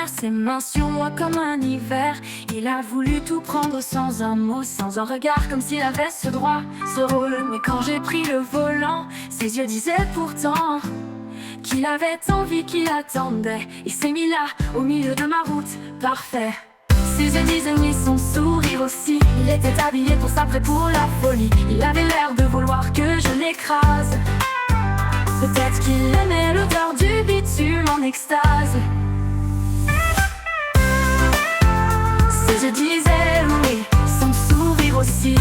lumière, ses mains sur moi comme un hiver. Il a voulu tout prendre sans un mot, sans un regard, comme s'il avait ce droit, ce rôle. Mais quand j'ai pris le volant, ses yeux disaient pourtant qu'il avait envie, qu'il attendait. Il s'est mis là, au milieu de ma route, parfait. Ses yeux disaient oui, son sourire aussi. Il était habillé pour ça, prêt pour la folie. Il avait l'air de vouloir que je l'écrase. Peut-être qu'il aimait l'odeur du bitume en extase. Ses yeux disaient oui, son sourire aussi.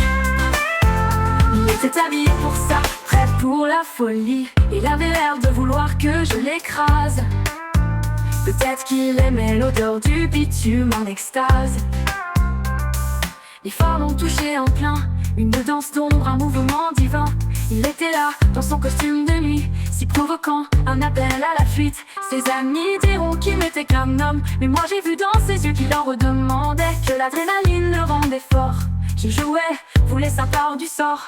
Il était habillé pour ça, prêt pour la folie. Il avait l'air de vouloir que je l'écrase. Peut-être qu'il aimait l'odeur du bitume en extase. Les phares l'ont touché en plein, une danse d'ombre, un mouvement divin. Il était là, dans son costume de nuit, si provoquant, un appel à la fuite. Ses amis diront qu'il n'était qu'un homme, mais moi j'ai vu dans ses yeux qu'il en redemandait, que l'adrénaline le rendait fort. Je jouais, voulait sa part du sort.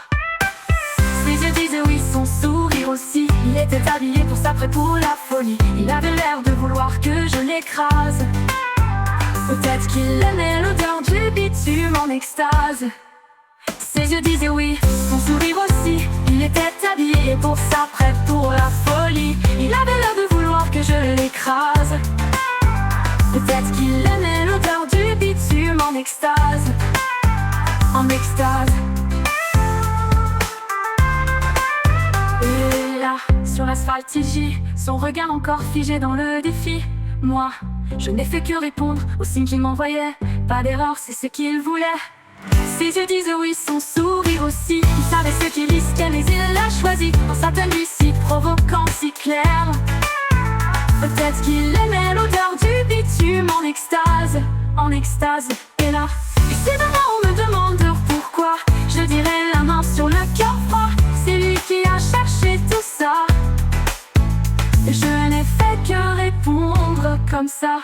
Ses yeux disaient oui, son sourire aussi. Il était habillé pour ça, prêt pour la folie. Il avait l'air de vouloir que je l'écrase. Peut-être qu'il aimait l'odeur du bitume en extase. Ses yeux disaient oui, son sourire aussi. Il était habillé pour ça, prêt pour la folie. Il avait l'air de vouloir que je l'écrase. Peut-être qu'il aimait l'odeur du bitume en extase. En extase. Et là, sur l'asphalte il gît, son regard encore figé dans le défi. Moi, je n'ai fait que répondre aux signes qu'il m'envoyait. Pas d'erreur, c'est ce qu'il voulait. Ses yeux disent oui, son sourire aussi. Il savait ce qu'il risquait, mais il l'a choisi. Dans sa tenue si provoquante, si claire. Peut-être qu'il aimait l'odeur du bitume en extase. En extase, et là, et ces moments on me demande pourquoi. Je dirais la main sur le cœur froid. C'est lui qui a cherché tout ça. Je n'ai fait que répondre comme ça.